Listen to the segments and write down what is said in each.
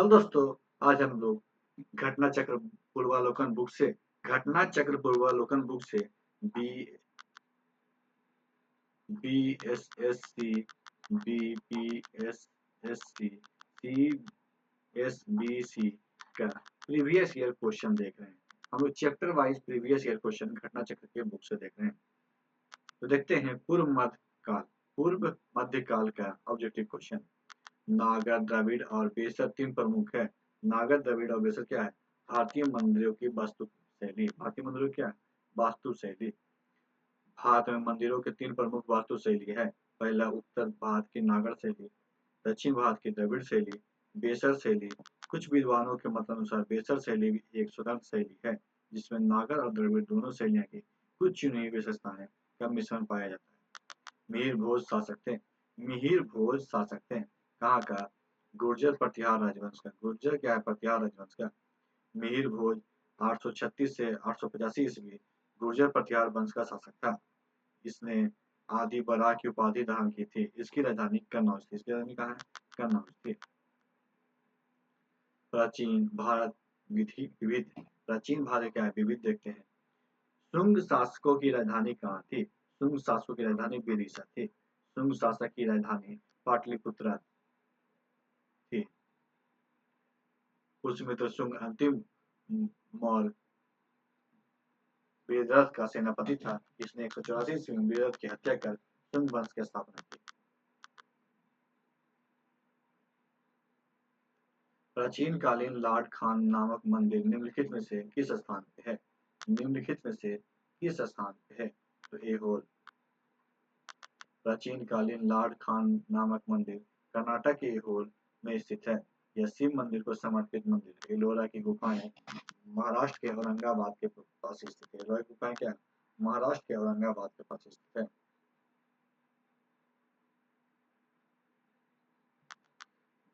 Hello दोस्तों, आज हम लोग घटना चक्र पूर्वालोकन बुक से B B S S C B P S S C C S B C का प्रीवियस ईयर क्वेश्चन देख रहे हैं। हम लोग chapter wise previous year question Ghatna Chakra के बुक से देख रहे हैं। तो देखते हैं पूर्व मध्य काल का ऑब्जेक्टिव क्वेश्चन। नागर, द्रविड़ और बेसर तीन प्रमुख है। नागर, द्रविड़ और बेसर क्या है? भारतीय मंदिरों की वास्तु शैली। भारतीय मंदिरों की क्या है? वास्तु शैली। भारत में मंदिरों के तीन प्रमुख वास्तु शैली है। पहला उत्तर भारत की नागर शैली, दक्षिण भारत की द्रविड़ शैली, बेसर शैली। कुछ विद्वानों के मत अनुसार बेसर शैली भी एक स्वतंत्र शैली है, जिसमें नागर और द्रविड़ दोनों शैलियों की कुछ चुनी हुई विशेषताएं का मिश्रण पाया जाता है। मिहिर भोज शासक थे। कहाँ का? गुर्जर प्रतिहार राजवंश का। गुर्जर क्या है? प्रतिहार राजवंश का। मिहिर भोज 836 से 885 ईस्वी गुर्जर प्रतिहार वंश का शासक था। इसने आदि बराह की उपाधि धारण की थी। इसकी राजधानी कन्नौज थी। इसकी राजधानी कहाँ है? कन्नौज थी। प्राचीन भारत विविध। प्राचीन भारत क्या है? विविध। देखते हैं। शुंग शासकों की राजधानी कहाँ थी? शुंग शासकों की राजधानी विदिशा थी। शुंग शासक की राजधानी पाटलिपुत्र थी। पुष्यमित्र शुंग अंतिम मौर्य वेदरथ का सेनापति था। इसने 184 ईस्वी में वेदरथ की हत्या कर शुंग वंश की स्थापना की। प्राचीन कालीन लार्ड खान नामक मंदिर निम्नलिखित में से किस स्थान पे है? निम्नलिखित में से किस स्थान पे है? तो एहोल। प्राचीन कालीन लॉर्ड खान नामक मंदिर कर्नाटक के एहोल में स्थित है। यह शिव मंदिर को समर्पित मंदिर है। एलोरा की गुफाएं महाराष्ट्र के औरंगाबाद के पास स्थित है। एलोरा की गुफाएं क्या? महाराष्ट्र के औरंगाबाद के पास स्थित है।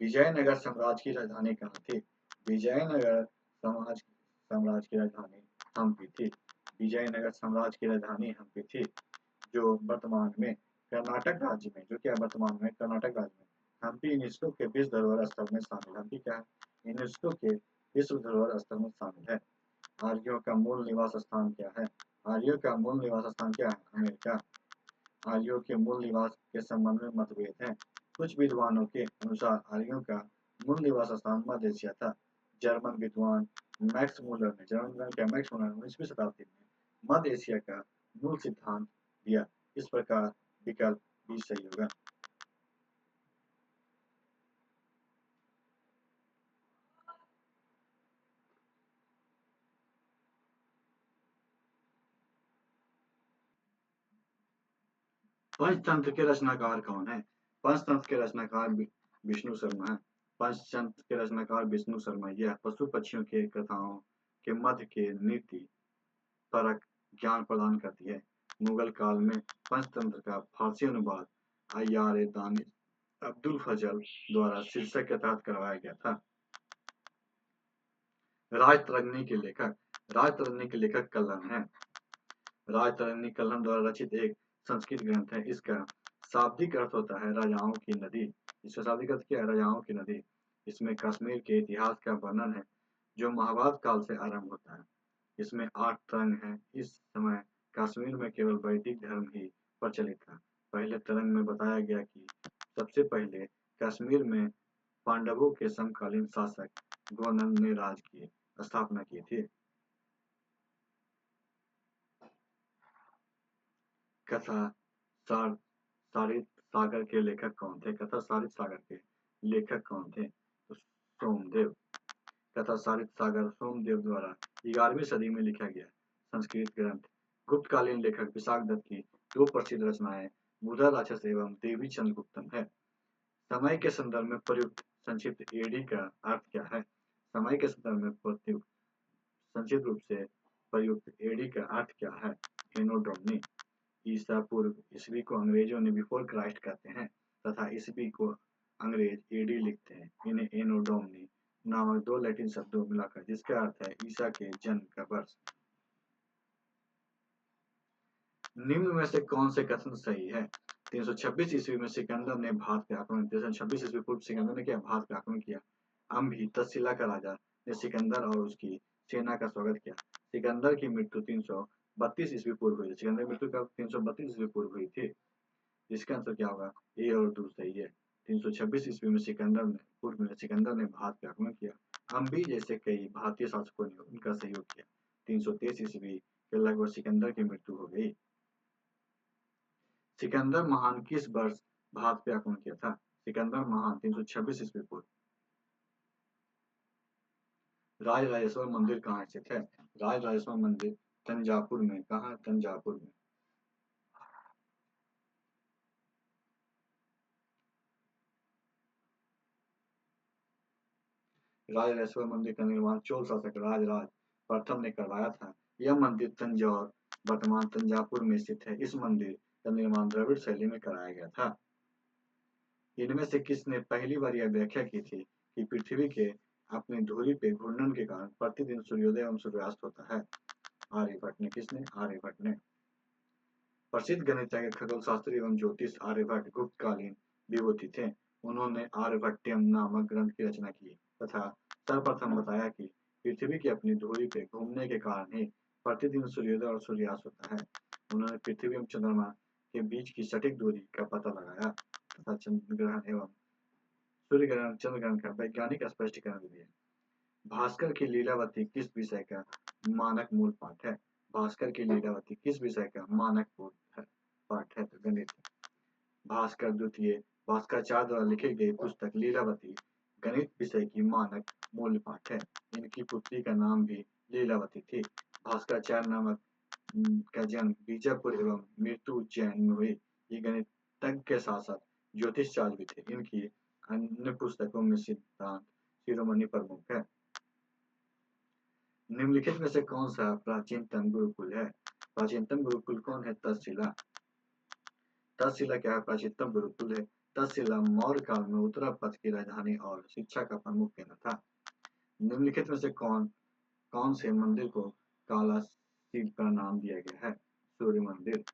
विजयनगर साम्राज्य की राजधानी कहाँ थी? विजयनगर साम्राज्य की राजधानी हम्पी थी। विजयनगर साम्राज्य की राजधानी हम्पी थी, जो वर्तमान में कर्नाटक राज्य में, जो क्या वर्तमान में कर्नाटक राज्य में। हम्पी यूनेस्को के विश्व धरोहर स्थल में शामिल। हम्पी क्या है? यूनेस्को के विश्व धरोहर स्थल में शामिल है। आर्यों का मूल निवास स्थान क्या है? आर्यों का मूल निवास स्थान क्या है? अमेरिका। आर्यों के मूल निवास के संबंध में मतभेद हैं। कुछ विद्वानों के अनुसार आर्यों का मूल निवास स्थान मध्य एशिया था। जर्मन विद्वान मैक्स मूलर ने 19वीं शताब्दी में मध्य एशिया का मूल सिद्धांत दिया। इस प्रकार विकल्प भी सही होगा। पंचतंत्र के रचनाकार कौन है? पंचतंत्र के रचनाकार विष्णु शर्मा है। पंचतंत्र के रचनाकार विष्णु शर्मा। यह पशु पक्षियों के कथाओं के मध्य के नीति परक ज्ञान प्रदान करती है। मुगल काल में पंचतंत्र का फारसी अनुवाद अय्यार ए दानिश अब्दुल फजल द्वारा शीर्षक के तहत करवाया गया था। राजतरंगिणी के लेखक। राजतरंगिणी के लेखक कल्हण है। राजतरंगिणी कल्हण द्वारा रचित एक संस्कृत ग्रंथ है। इसका शाब्दिक अर्थ होता है राजाओं की नदी। इसका शाब्दिक अर्थ क्या है? राजाओं की नदी। इसमें कश्मीर के इतिहास का वर्णन है, जो महाभारत काल से आरंभ होता है। इसमें 8 तरंग हैं। इस समय कश्मीर में केवल वैदिक धर्म ही प्रचलित था। पहले तरंग में बताया गया कि सबसे पहले कश्मीर में पांडवों के समकालीन शासक गोनंद ने राज की स्थापना की थी। कथा सारित सागर के लेखक कौन थे? कथा सारित सागर के लेखक कौन थे? तो सोमदेव। कथा सारित सागर सोमदेव द्वारा 11वीं सदी में लिखा गया संस्कृत ग्रंथ। गुप्तकालीन लेखक विशाख दत्त की दो प्रसिद्ध रचनाएं बुधा राक्षस एवं देवी चंद्रगुप्तम है। समय के संदर्भ में प्रयुक्त संक्षिप्त एडी का अर्थ क्या है? समय के संदर्भ में प्रयुक्त संक्षिप्त रूप से प्रयुक्त एडी का अर्थ क्या है? एनोडोमनी। ईसा पूर्व ईस्वी को अंग्रेजों ने बिफोर क्राइस्ट कहते हैं तथा ईस्वी को अंग्रेज एडी लिखते हैं। इन्हें एनो डोमिनी नामक दो लैटिन शब्दों मिलाकर, जिसका अर्थ है ईसा के जन्म का वर्ष। निम्न में से कौन से कथन सही है? 326 ईस्वी में सिकंदर ने भारत पे आक्रमण 326 ईस्वी पूर्व सिकंदर ने क्या भारत पे आक्रमण किया। अम्भी तक्षशिला का राजा ने सिकंदर और उसकी सेना का स्वागत किया। सिकंदर की मृत्यु 332 ईस्वी पूर्व हुई। सिकंदर की मृत्यु कब 332 ईस्वी पूर्व हुई थी। इसका आंसर क्या होगा, ए और दो सही है। 326 ईस्वी में सिकंदर ने भारत पे आक्रमण किया। अम्बी जैसे कई भारतीय शासकों ने उनका सहयोग किया। 323 ईस्वी के लगभग सिकंदर की मृत्यु हो गई। सिकंदर महान किस वर्ष भारत पे आक्रमण किया था। सिकंदर महान 326 ईस्वी पूर्व। राजराजेश्वर मंदिर कहाँ स्थित है। राजराजेश्वर मंदिर तंजावुर में। कहाँ, तंजावुर में। राजराजेश्वर मंदिर का निर्माण चोल शासक राजराज प्रथम ने करवाया था। यह मंदिर तंजौर वर्तमान तंजावुर में स्थित है। इस मंदिर का निर्माण द्रविड़ शैली में कराया गया था। इनमें से किसने पहली बार यह व्याख्या की थी कि पृथ्वी के अपनी धुरी पे घूर्णन के कारण प्रतिदिन सूर्योदय एवं सूर्यास्त होता है। आर्यभट्ट ने। किसने, आर्यभट्ट ने। प्रसिद्ध गणितज्ञ खगोलशास्त्री एवं ज्योतिष आर्यभट्ट गुप्तकालीन विभूति थे। उन्होंने आर्यभट्टियम नामक ग्रंथ की रचना की तथा सर्वप्रथम बताया कि पृथ्वी की अपनी धुरी पे घूमने के कारण ही प्रतिदिन सूर्योदय और सूर्यास्त होता है। उन्होंने पृथ्वी एवं चंद्रमा के बीच की सटीक दूरी का पता लगाया तथा चंद्र ग्रहण एवं सूर्य ग्रहण चंद्र ग्रहण का वैज्ञानिक स्पष्टीकरण दिया। भास्कर की लीलावती किस विषय का मानक मूल पाठ है। भास्कर की लीलावती किस विषय का मानक मूल पाठ है, तो गणित। भास्कर द्वितीय भास्कराचार्य द्वारा लिखी गई पुस्तक लीलावती गणित विषय की मानक मूल पाठ है। इनकी पुत्री का नाम भी लीलावती थी। भास्कराचार्य नामक का जन्म बीजापुर एवं मृत्यु उज्जैन में हुई। ये गणितज्ञ के साथ साथ ज्योतिषाचार्य भी थे। इनकी अन्य पुस्तकों में सिद्धांत शिरोमणि प्रमुख है। निम्नलिखित में से कौन सा प्राचीनतम गुरुकुल है। प्राचीनतम गुरुकुल कौन है, तक्षशिला। तक्षशिला क्या है, प्राचीनतम गुरुकुल है। तक्षशिला मौर्य काल में उत्तरापथ की राजधानी और शिक्षा का प्रमुख केंद्र था। निम्नलिखित में से कौन कौन से मंदिर को काला शिव का नाम दिया गया है। सूर्य मंदिर।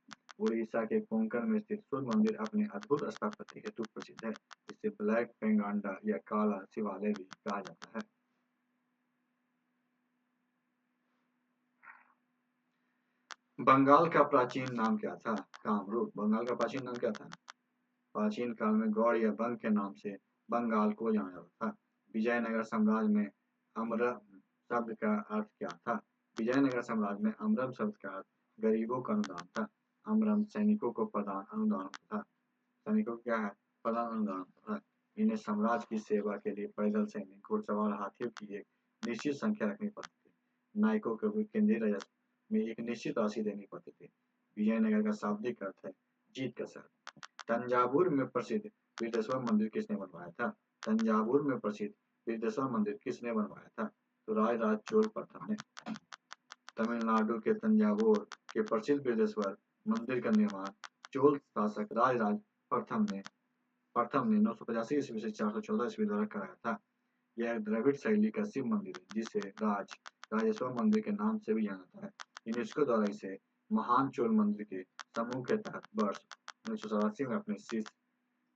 उड़ीसा के कोंकण में स्थित सूर्य मंदिर अपने अद्भुत स्थापत्य हेतु प्रसिद्ध है। इसे ब्लैक पेंगांडा या काला शिवालय भी कहा जाता है। बंगाल का प्राचीन नाम क्या था, कामरूप। बंगाल का प्राचीन नाम क्या था। प्राचीन काल में गौड़ या बंग के नाम से बंगाल को जाना जाता था। विजयनगर साम्राज्य में अमरम शब्द का अर्थ क्या था। विजयनगर साम्राज्य में अमरम शब्द का अर्थ गरीबों का अनुदान था। अमरम सैनिकों को प्रदान अनुदान था। सैनिकों को क्या है, प्रदान अनुदान था। इन्हें साम्राज्य की सेवा के लिए पैदल सैनिक घुड़सवार हाथियों की एक निश्चित संख्या रखनी पड़ती थी। नायकों को भी केंद्रीय राजस्व में एक निश्चित राशि देनी पड़ती थी। विजयनगर का शाब्दिक अर्थ है जीत का शहर। तंजावुर में प्रसिद्ध बृहदेश्वर मंदिर किसने बनवाया था। तंजावुर में प्रसिद्ध बृहदेश्वर मंदिर किसने बनवाया था, तो राजराज चोल प्रथम ने। तमिलनाडु के तंजावुर के प्रसिद्ध बृहदेश्वर मंदिर का निर्माण चोल शासक राजराज प्रथम ने 985 ईस्वी से 414 ईस्वी द्वारा कराया था। यह द्रविड़ शैली का शिव मंदिर है जिसे राजेश्वर मंदिर के नाम से भी जाना जाता है। यूनेस्को द्वारा इसे महान चोल मंदिर के समूह के तहत वर्ष 1987 में अपने शीर्ष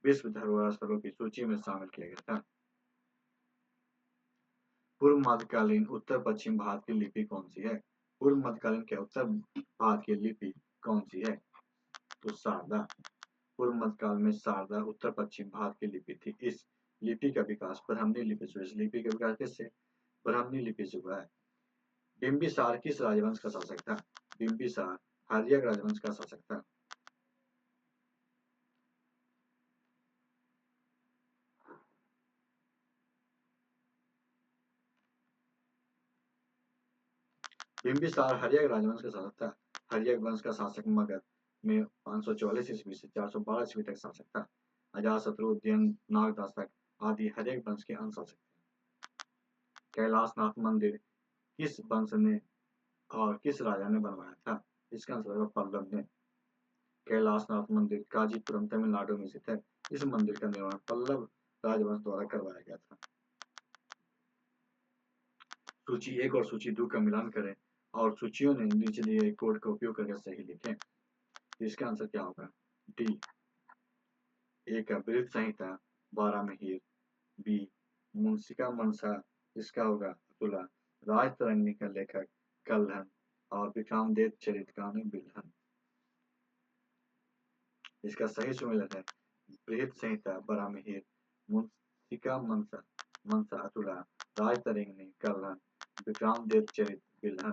विश्व धरोहर स्थलों की सूची में शामिल किया गया था। पूर्व मध्यकालीन उत्तर पश्चिम भारत की लिपि कौन सी है। पूर्व मध्यकालीन के उत्तर भारत की लिपि कौन सी है, तो शारदा। पूर्व मध्यकाल में शारदा उत्तर पश्चिम भारत की लिपि थी। इस लिपि का विकास ब्राह्मणी लिपि से। इस लिपि का विकास किससे, ब्राह्मणी लिपि से हुआ है। बिंबिसार किस राजवंश का शासक था। बिंबिसार हर्यक राजवंश का शासक था। बिंबिसार हर्यक राजवंश का शासक था। हर्यक वंश का शासक मगध में 544 ईस्वी से 412 ईस्वी तक शासक था। अजातशत्रु उदयन नागदासक आदि हर्यक वंश के अंश शासक थे। कैलाशनाथ मंदिर किस वंश ने और किस राजा ने बनवाया था। इसका आंसर होगा पल्लव ने। कैलाशनाथ मंदिर काजीपुरम तमिलनाडु में स्थित है। इस मंदिर का निर्माण पल्लव राजवंश द्वारा करवाया गया था। सूची 1 और सूची 2 का मिलान करें और सूचियों ने नीचे दिए कोड का उपयोग करके सही लिखें। इसका आंसर क्या होगा, डी। ए का बृहद संहिता 12 मिहिर, बी मुंशिका मनसा इसका होगा अतुला, राजतरंगिणी का लेखक कल्हन और विक्रमादित्य चरित का बिल्हन। इसका सही सुमेलित है बृहत संहिता बराहमिहिर, मुंशिका मनसा मनसा अतुला, राजतरंगिणी कल्हन, विक्रमादित्य चरित बिल्हन।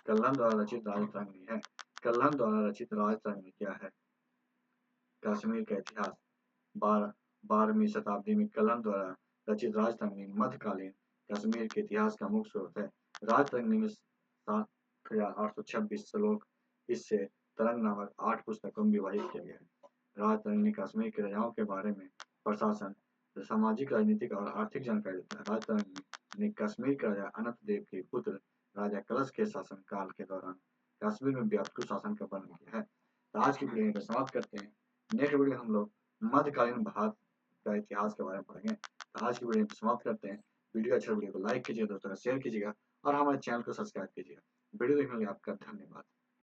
कल्हन द्वारा रचित राजतरंगिणी है। कल्हन द्वारा रचित राजतरंगिणी क्या है? कश्मीर का इतिहास। 12वीं शताब्दी में कल्हन द्वारा रचित राजतरंगिणी मध्यकालीन कश्मीर के इतिहास का मुख्य स्रोत है। राजतरंगिणी में 7,826 श्लोक, इससे तरंग नामक 8 पुस्तकों में विभाजित किया गया है। राजतरंगिणी कश्मीर के राजाओं के बारे में प्रशासन, सामाजिक, राजनीतिक और आर्थिक जानकारी देता है। राजतरंगिणी कश्मीर के राजा अनंत देव के पुत्र राजा कलश के शासन काल के दौरान कश्मीर में व्यापक शासन का वर्णन किया है। तो आज की वीडियो में समाप्त करते हैं। नेक्स्ट वीडियो हम लोग मध्यकालीन भारत का इतिहास के बारे में पढ़ेंगे। तो आज की वीडियो में समाप्त करते हैं। वीडियो अच्छा वीडियो को लाइक कीजिएगा, दोस्तों का शेयर कीजिएगा और हमारे चैनल को सब्सक्राइब कीजिएगा। वीडियो देखने के लिए आपका धन्यवाद।